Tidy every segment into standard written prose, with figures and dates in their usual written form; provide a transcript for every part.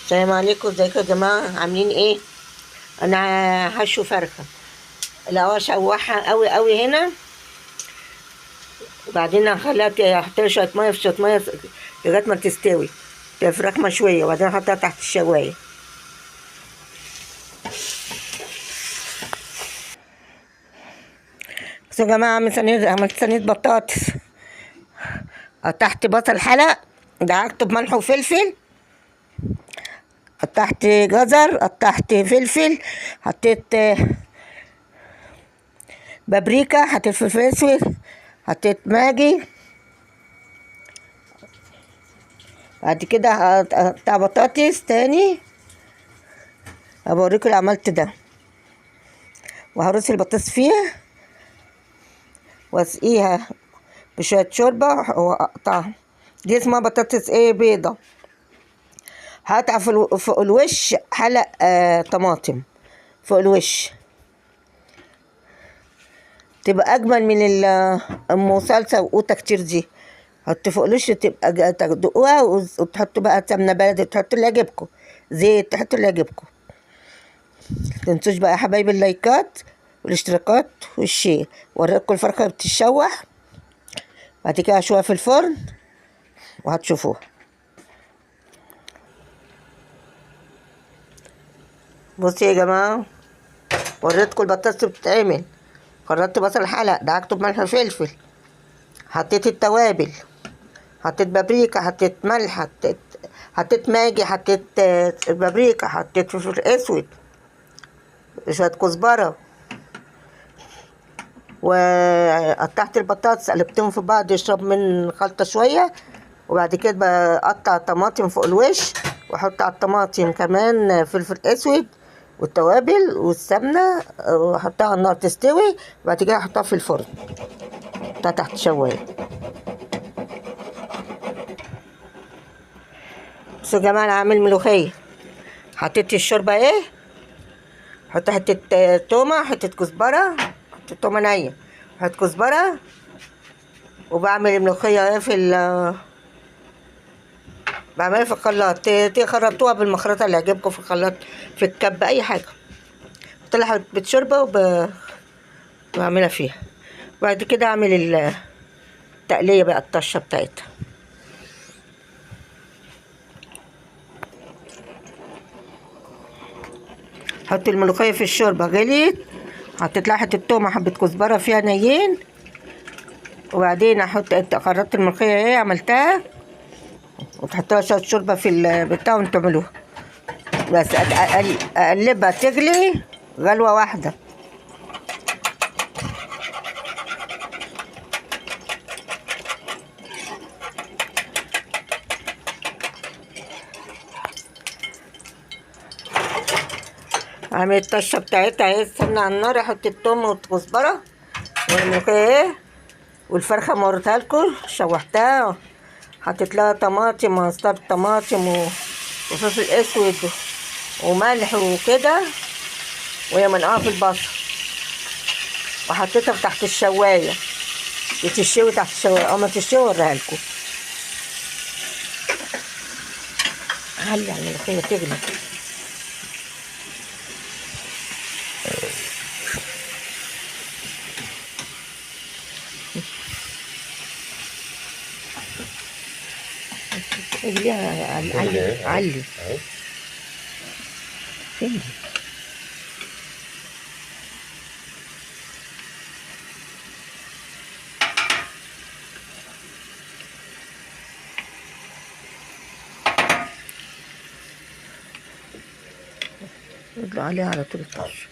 السلام عليكم، ازيكم يا جماعة؟ عاملين ايه؟ انا هشوي فرخة. الاول اشوحها قوي قوي هنا، وبعدين هخليها احط لها شوية مية في شوية مية لغاية ما تستوي. تبقى فراخ مشوية، وبعدين احطها تحت الشواية. بس يا جماعة عملت صينية بطاطس. قطعت بصل حلق، دعكته بملح وفلفل، قطعت جزر، قطعت فلفل، حطيت بابريكا، حطيت فلفل اسود، حطيت ماجي. بعد كده هقطع بطاطس تاني، هبوريكم اللي عملت ده. وهرص البطاطس فيها واسقيها بشوية شوربة واقطعها. دي اسمها بطاطس ايه؟ بيضة. هقطع فوق الوش حلق طماطم فوق الوش، تبقى اجمل من ام صلصة وقوطة كتير دي. حط فوق الوش تبقى تدقوها، وتحطوا بقى سمنة بلدي، تحطوا اللي يعجبكم، زيت، تحطوا اللي يعجبكم. متنسوش بقى يا حبايبي اللايكات والاشتراكات والشير. وريكم الفرخة بتتشوح، بعد كده هشويها في الفرن وهتشوفوها. بصوا يا جماعة، وريتكم البطاطس بتتعمل. خرطت بصل حلق، دعكته بملح وفلفل، حطيت التوابل، حطيت بابريكا، حطيت ملح، حطيت ماجي، حطيت بابريكا، حطيت فلفل اسود، شوية كزبرة، وقطعت البطاطس، قلبتهم في بعض يشرب من خلطة شوية. وبعد كده بقطع طماطم فوق الوش، واحط على الطماطم كمان فلفل اسود والتوابل والسمنة، واحطها على النار تستوي. وبعد كده احطها في الفرن تحت شواية. بصوا يا جماعة، انا عامل ملوخية. حطيت الشوربة ايه، حط حتة تومة، حتة كزبرة، حتة تومة نية، حتة كزبرة. وبعمل الملوخية ايه بعملها في الخلاط. تخرطوها بالمخرطة اللي يعجبكم، في الخلاط، في الكب، اي حاجة. طلع حبة شوربة وبعملها فيها. بعد كده اعمل التقلية بقى، الطشة بتاعتها. حط الملوخية في الشوربة، غليت، حطيت لها حتة تومة، حبة كزبرة فيها نيين. وبعدين خرطت الملوخية ايه عملتها، وتحطها شوية شوربة في البتاع وتعملوها. بس اقلبها تغلي غلوة واحدة. اعمل الطشة بتاعتها اهي، السمنة على النار، احط التوم والكزبرة والملوخية ايه، والفرخة مورتها لكم، شوحتها، حطيت لها طماطم وعصرت طماطم وفلفل اسود وملح وكده، وهي منقوعة في البصل، وحطيتها تحت الشواية بتشوي تحت الشواية. اما تشوي اوريها لكم. علي على الملوخية تغلي. اغليها، علي تغلي. اطلع عليها على طول الطش.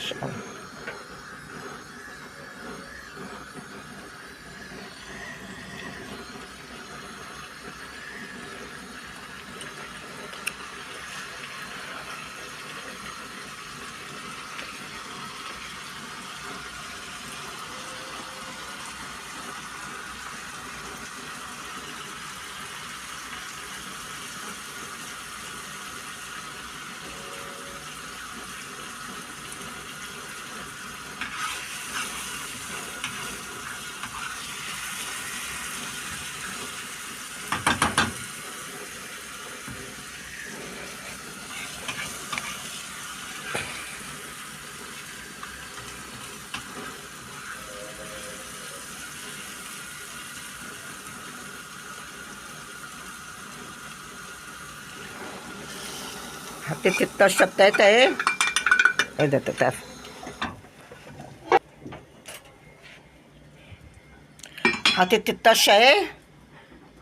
مش قوي. حطيت الطشه بتاعتها اهي. ايه ده تتقفل. حطيت الطشه اهي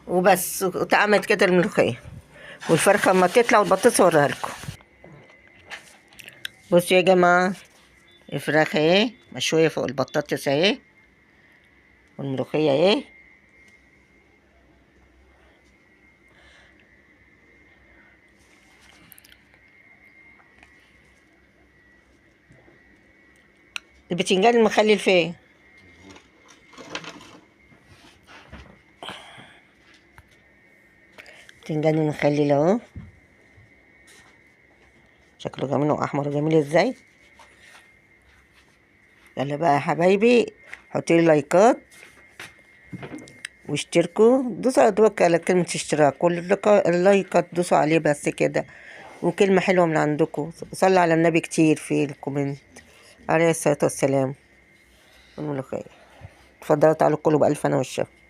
وبس، واتعملت كده الملوخيه. والفرخه اما تطلع والبطاطس اوريها لكم. بصوا يا جماعه، الفراخ اهي مشويه فوق البطاطس اهي، والملوخيه اهي. البتنجان المخلل فين؟ البتنجان المخلل اهو، شكله جميل واحمر جميل ازاي. يلا بقى يا حبايبي، حطوا لي لايكات واشتركوا، دوسوا على كلمة اشتراك، كل اللايكات دوسوا عليه بس كده، وكلمة حلوة من عندكم. صلوا على النبي كتير في الكومنت عليه الصلاة والسلام. والملوخية اتفضلوا، تعالوا كلوا بألف أنا والشفا.